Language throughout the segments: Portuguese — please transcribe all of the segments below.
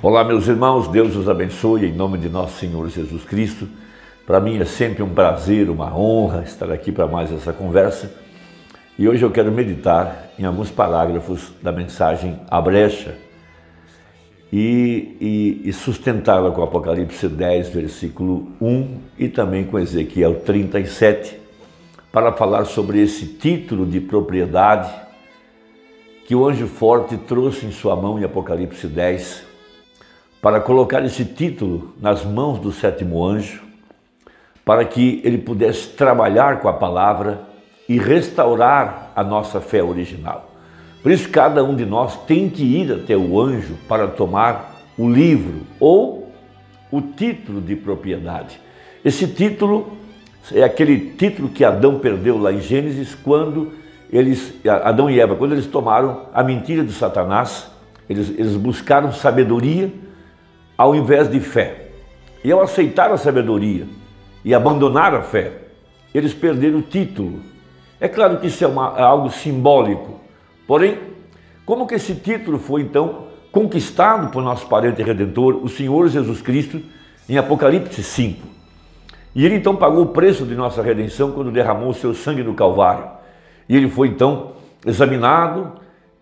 Olá, meus irmãos, Deus os abençoe em nome de nosso Senhor Jesus Cristo. Para mim é sempre um prazer, uma honra estar aqui para mais essa conversa. E hoje eu quero meditar em alguns parágrafos da mensagem A Brecha e sustentá-la com Apocalipse 10, versículo 1 e também com Ezequiel 37, para falar sobre esse título de propriedade que o anjo forte trouxe em sua mão em Apocalipse 10, para colocar esse título nas mãos do sétimo anjo, para que ele pudesse trabalhar com a palavra e restaurar a nossa fé original. Por isso, cada um de nós tem que ir até o anjo para tomar o livro ou o título de propriedade. Esse título é aquele título que Adão perdeu lá em Gênesis, quando Adão e Eva, quando eles tomaram a mentira de Satanás, eles buscaram sabedoria ao invés de fé. E ao aceitar a sabedoria e abandonar a fé, eles perderam o título. É claro que isso é algo simbólico, porém, como que esse título foi então conquistado por nosso parente redentor, o Senhor Jesus Cristo, em Apocalipse 5. E ele então pagou o preço de nossa redenção quando derramou o seu sangue no Calvário. E ele foi então examinado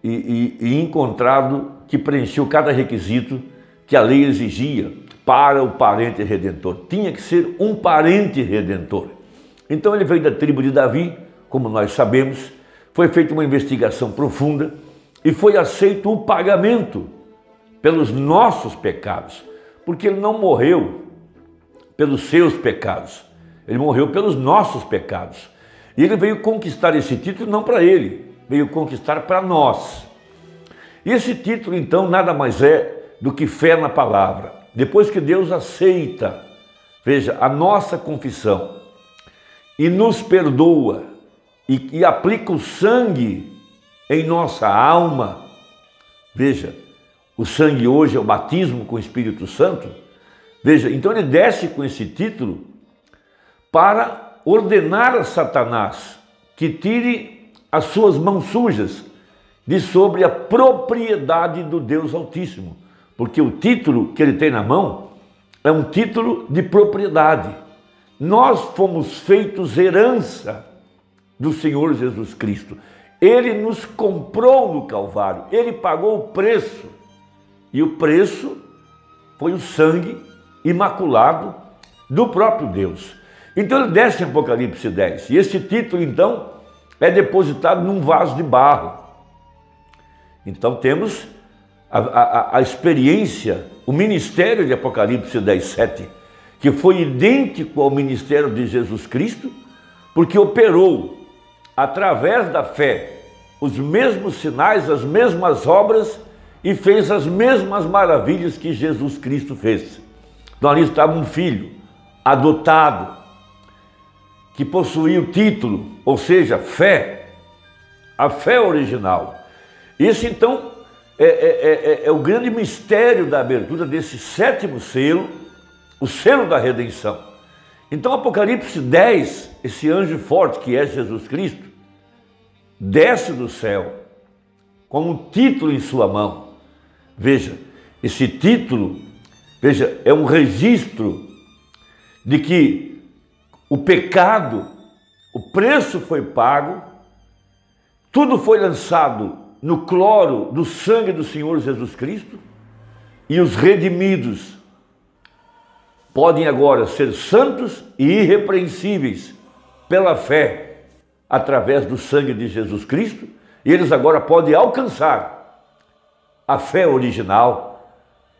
e encontrado que preencheu cada requisito que a lei exigia para o parente redentor. Tinha que ser um parente redentor. Então ele veio da tribo de Davi, como nós sabemos, foi feita uma investigação profunda e foi aceito o pagamento pelos nossos pecados, porque ele não morreu pelos seus pecados, ele morreu pelos nossos pecados. E ele veio conquistar esse título não para ele, veio conquistar para nós. E esse título então nada mais é do que fé na palavra. Depois que Deus aceita, veja, a nossa confissão e nos perdoa e aplica o sangue em nossa alma, veja, o sangue hoje é o batismo com o Espírito Santo, veja, então ele desce com esse título para ordenar a Satanás que tire as suas mãos sujas de sobre a propriedade do Deus Altíssimo. Porque o título que ele tem na mão é um título de propriedade. Nós fomos feitos herança do Senhor Jesus Cristo. Ele nos comprou no Calvário, ele pagou o preço. E o preço foi o sangue imaculado do próprio Deus. Então ele desce em Apocalipse 10. E esse título, então, é depositado num vaso de barro. Então temos a experiência, o ministério de Apocalipse 10, 7, que foi idêntico ao ministério de Jesus Cristo, porque operou, através da fé, os mesmos sinais, as mesmas obras e fez as mesmas maravilhas que Jesus Cristo fez. Então ali estava um filho adotado, que possuía o título, ou seja, fé, a fé original. Isso então é o grande mistério da abertura desse sétimo selo, o selo da redenção. Então Apocalipse 10, esse anjo forte que é Jesus Cristo, desce do céu com um título em sua mão. Veja, esse título, veja, é um registro de que o pecado, o preço foi pago, tudo foi lançado no cloro do sangue do Senhor Jesus Cristo, e os redimidos podem agora ser santos e irrepreensíveis pela fé, através do sangue de Jesus Cristo, e eles agora podem alcançar a fé original,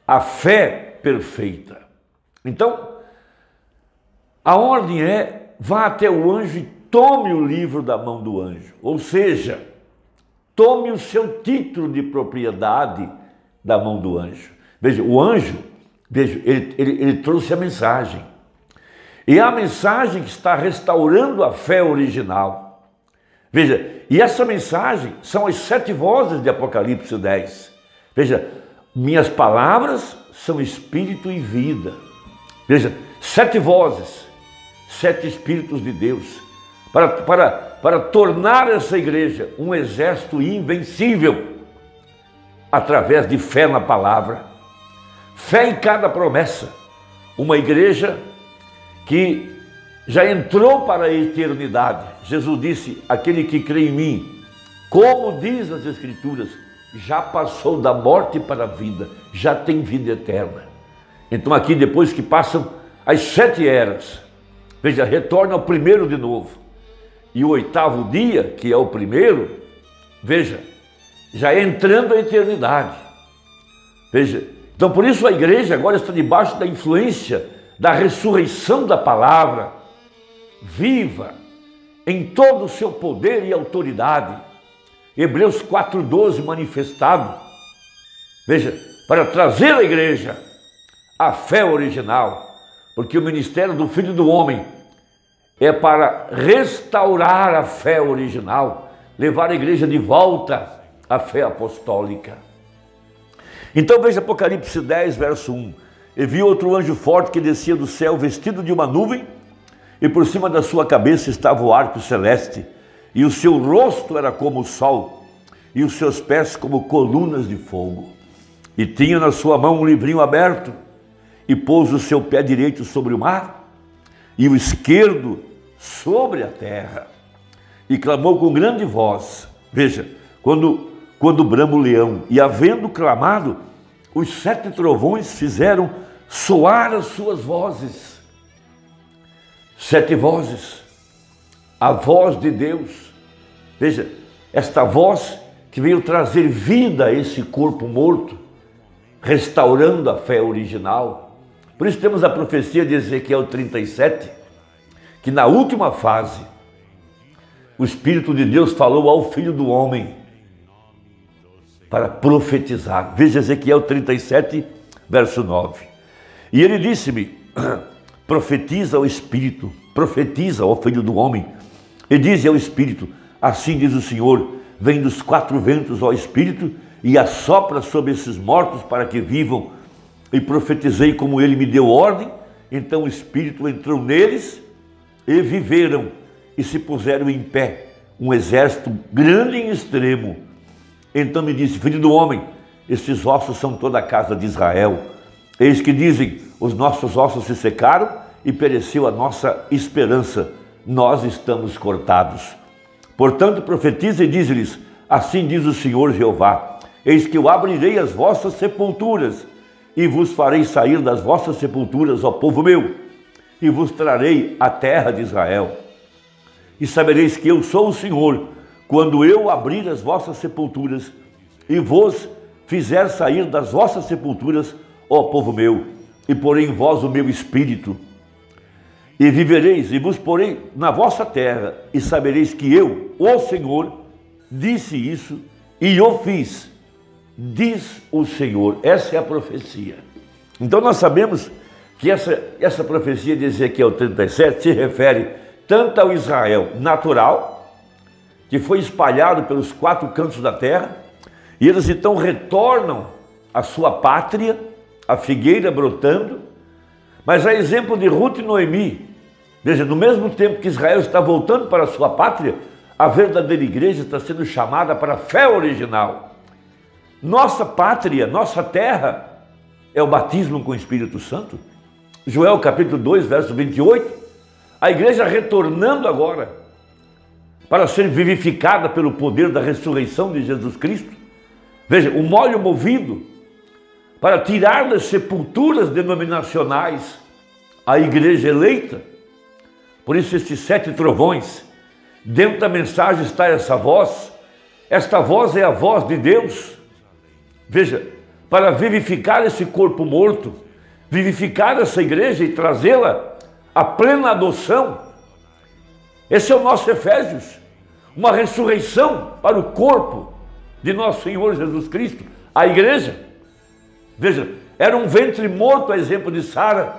a fé perfeita. Então, a ordem é: vá até o anjo e tome o livro da mão do anjo, ou seja, tome o seu título de propriedade da mão do anjo. Veja, o anjo, veja, ele trouxe a mensagem. E a mensagem que está restaurando a fé original. Veja, e essa mensagem são as 7 vozes de Apocalipse 10. Veja, minhas palavras são espírito e vida. Veja, 7 vozes, 7 espíritos de Deus. Para tornar essa igreja um exército invencível, através de fé na palavra, Fé em cada promessa. Uma igreja que já entrou para a eternidade. Jesus disse, aquele que crê em mim, como diz as Escrituras, já passou da morte para a vida, já tem vida eterna. Então aqui, depois que passam as 7 eras, veja, retorna ao primeiro de novo. E o 8º dia, que é o primeiro, veja, já entrando a eternidade. Veja, então por isso a igreja agora está debaixo da influência da ressurreição da palavra, viva, em todo o seu poder e autoridade. Hebreus 4,12 manifestado, veja, para trazer à igreja a fé original, porque o ministério do Filho do Homem é para restaurar a fé original, levar a igreja de volta à fé apostólica. Então veja Apocalipse 10, verso 1. E vi outro anjo forte que descia do céu, vestido de uma nuvem, e por cima da sua cabeça estava o arco celeste, e o seu rosto era como o sol, e os seus pés como colunas de fogo. E tinha na sua mão um livrinho aberto, e pôs o seu pé direito sobre o mar, e o esquerdo sobre a terra. E clamou com grande voz. Veja, quando brama o leão, e havendo clamado, os 7 trovões fizeram soar as suas vozes. 7 vozes, a voz de Deus. Veja, esta voz que veio trazer vida a esse corpo morto, restaurando a fé original. Por isso temos a profecia de Ezequiel 37, que na última fase, o Espírito de Deus falou ao Filho do Homem para profetizar. Veja Ezequiel 37, verso 9. E ele disse-me, profetiza ao Espírito, profetiza ao Filho do Homem, e diz ao Espírito, assim diz o Senhor, vem dos 4 ventos ao Espírito, e assopra sobre esses mortos para que vivam. E profetizei como ele me deu ordem, então o Espírito entrou neles, e viveram, e se puseram em pé, um exército grande em extremo. Então me disse, filho do homem, esses ossos são toda a casa de Israel. Eis que dizem, os nossos ossos se secaram e pereceu a nossa esperança. Nós estamos cortados. Portanto, profetiza e diz-lhes, assim diz o Senhor Jeová, eis que eu abrirei as vossas sepulturas e vos farei sair das vossas sepulturas, ó povo meu, e vos trarei a terra de Israel. E sabereis que eu sou o Senhor, quando eu abrir as vossas sepulturas e vos fizer sair das vossas sepulturas, ó povo meu, e porei em vós o meu espírito, e vivereis, e vos porei na vossa terra, e sabereis que eu, o Senhor, disse isso e o fiz, diz o Senhor. Essa é a profecia. Então nós sabemos que essa profecia de Ezequiel 37 se refere tanto ao Israel natural, que foi espalhado pelos 4 cantos da terra, e eles então retornam à sua pátria, a figueira brotando, mas a exemplo de Ruth e Noemi, veja, no mesmo tempo que Israel está voltando para a sua pátria, a verdadeira igreja está sendo chamada para a fé original. Nossa pátria, nossa terra, é o batismo com o Espírito Santo. Joel capítulo 2, verso 28, a igreja retornando agora para ser vivificada pelo poder da ressurreição de Jesus Cristo. Veja, o molho movido para tirar das sepulturas denominacionais a igreja eleita. Por isso esses 7 trovões, dentro da mensagem está essa voz. Esta voz é a voz de Deus. Veja, para vivificar esse corpo morto, vivificar essa igreja e trazê-la à plena adoção. Esse é o nosso Efésios, uma ressurreição para o corpo de nosso Senhor Jesus Cristo, a igreja. Veja, era um ventre morto, a exemplo de Sara,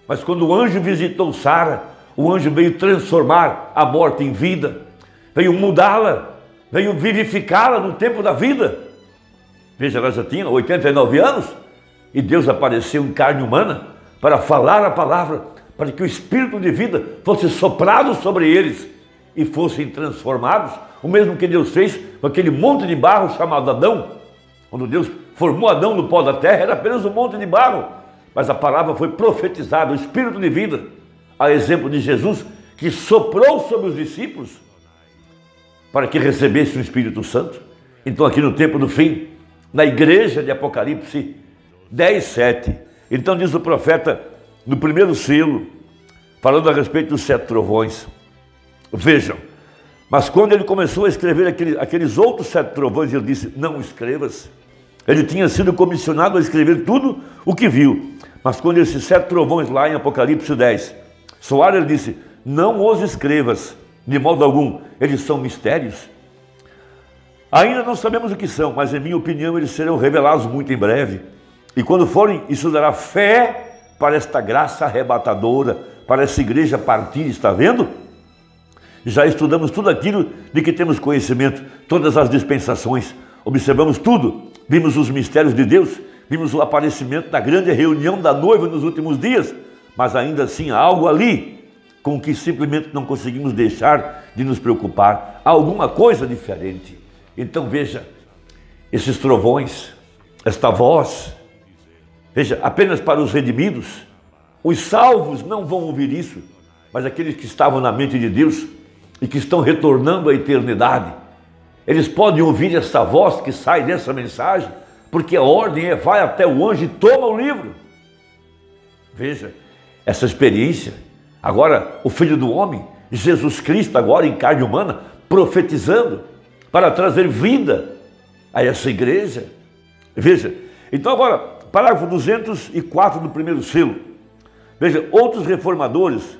mas quando o anjo visitou Sara, o anjo veio transformar a morte em vida, veio mudá-la, veio vivificá-la no tempo da vida. Veja, ela já tinha 89 anos e Deus apareceu em carne humana para falar a palavra, para que o Espírito de vida fosse soprado sobre eles e fossem transformados, o mesmo que Deus fez com aquele monte de barro chamado Adão, quando Deus formou Adão no pó da terra, era apenas um monte de barro. Mas a palavra foi profetizada, o Espírito de vida, a exemplo de Jesus, que soprou sobre os discípulos para que recebessem o Espírito Santo. Então aqui no tempo do fim, na igreja de Apocalipse 10:7, então diz o profeta no primeiro selo, falando a respeito dos 7 trovões. Vejam, mas quando ele começou a escrever aqueles outros 7 trovões, ele disse, não escrevas. Ele tinha sido comissionado a escrever tudo o que viu. Mas quando esses 7 trovões lá em Apocalipse 10 soaram, ele disse, não os escrevas, de modo algum, eles são mistérios. Ainda não sabemos o que são, mas em minha opinião eles serão revelados muito em breve. E quando forem, isso dará fé para esta graça arrebatadora, para essa igreja partir, está vendo? Já estudamos tudo aquilo de que temos conhecimento, todas as dispensações, observamos tudo, vimos os mistérios de Deus, vimos o aparecimento da grande reunião da noiva nos últimos dias, mas ainda assim há algo ali com que simplesmente não conseguimos deixar de nos preocupar, há alguma coisa diferente. Então veja, esses trovões, esta voz, veja, apenas para os redimidos, os salvos não vão ouvir isso, mas aqueles que estavam na mente de Deus e que estão retornando à eternidade, eles podem ouvir essa voz que sai dessa mensagem, porque a ordem é, vai até o anjo e toma o livro. Veja, essa experiência, agora o Filho do Homem, Jesus Cristo agora em carne humana, profetizando, para trazer vida a essa igreja. Veja, então agora, parágrafo 204 do primeiro selo. Veja, outros reformadores,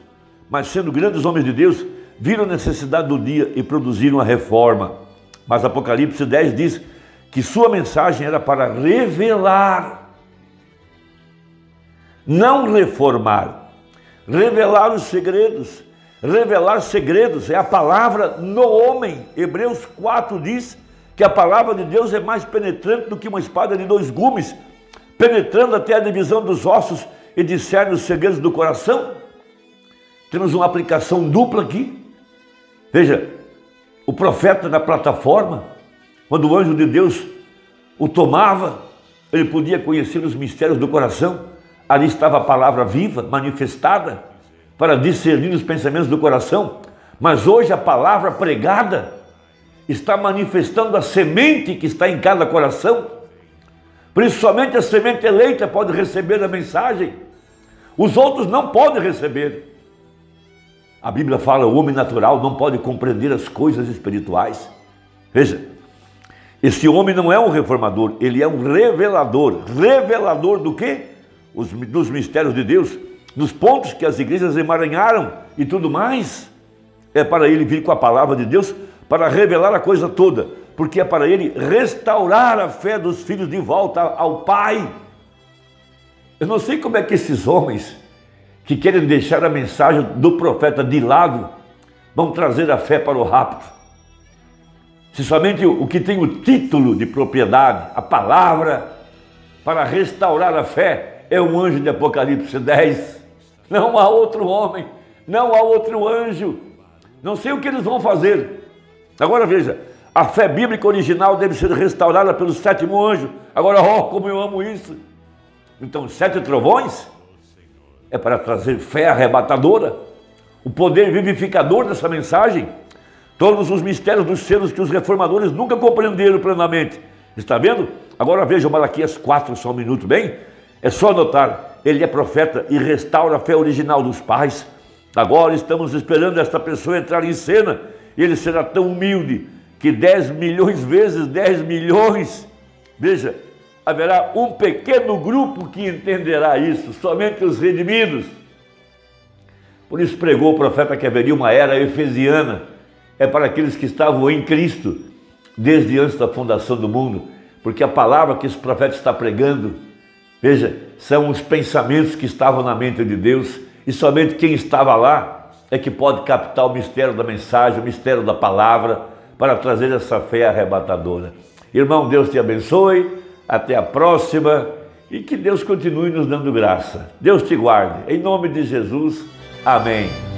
mas sendo grandes homens de Deus, viram a necessidade do dia e produziram a reforma. Mas Apocalipse 10 diz que sua mensagem era para revelar, não reformar, revelar os segredos. Revelar segredos é a palavra no homem. Hebreus 4 diz que a palavra de Deus é mais penetrante do que uma espada de 2 gumes, penetrando até a divisão dos ossos e discerne os segredos do coração. Temos uma aplicação dupla aqui. Veja, o profeta na plataforma, quando o anjo de Deus o tomava, ele podia conhecer os mistérios do coração. Ali estava a palavra viva, manifestada, para discernir os pensamentos do coração. Mas hoje a palavra pregada está manifestando a semente que está em cada coração. Por isso somente a semente eleita pode receber a mensagem. Os outros não podem receber. A Bíblia fala, o homem natural não pode compreender as coisas espirituais. Veja, esse homem não é um reformador, ele é um revelador. Revelador do quê? Dos mistérios de Deus, dos pontos que as igrejas emaranharam e tudo mais. É para ele vir com a palavra de Deus para revelar a coisa toda, porque é para ele restaurar a fé dos filhos de volta ao Pai. Eu não sei como é que esses homens que querem deixar a mensagem do profeta de lado vão trazer a fé para o rapto. Se somente o que tem o título de propriedade, a palavra, para restaurar a fé, é um anjo de Apocalipse 10. Não há outro homem, não há outro anjo. Não sei o que eles vão fazer. Agora veja, a fé bíblica original deve ser restaurada pelo 7º anjo. Agora, como eu amo isso. Então, 7 trovões é para trazer fé arrebatadora, o poder vivificador dessa mensagem, todos os mistérios dos selos que os reformadores nunca compreenderam plenamente. Está vendo? Agora veja Malaquias 4, só um minuto, bem? É só anotar, ele é profeta e restaura a fé original dos pais. Agora estamos esperando esta pessoa entrar em cena, e ele será tão humilde que 10 milhões vezes 10 milhões, veja, haverá um pequeno grupo que entenderá isso, somente os redimidos. Por isso pregou o profeta que haveria uma era efesiana, é para aqueles que estavam em Cristo, desde antes da fundação do mundo, porque a palavra que esse profeta está pregando, veja, são os pensamentos que estavam na mente de Deus, e somente quem estava lá é que pode captar o mistério da mensagem, o mistério da palavra, para trazer essa fé arrebatadora. Irmão, Deus te abençoe, até a próxima, e que Deus continue nos dando graça. Deus te guarde, em nome de Jesus, amém.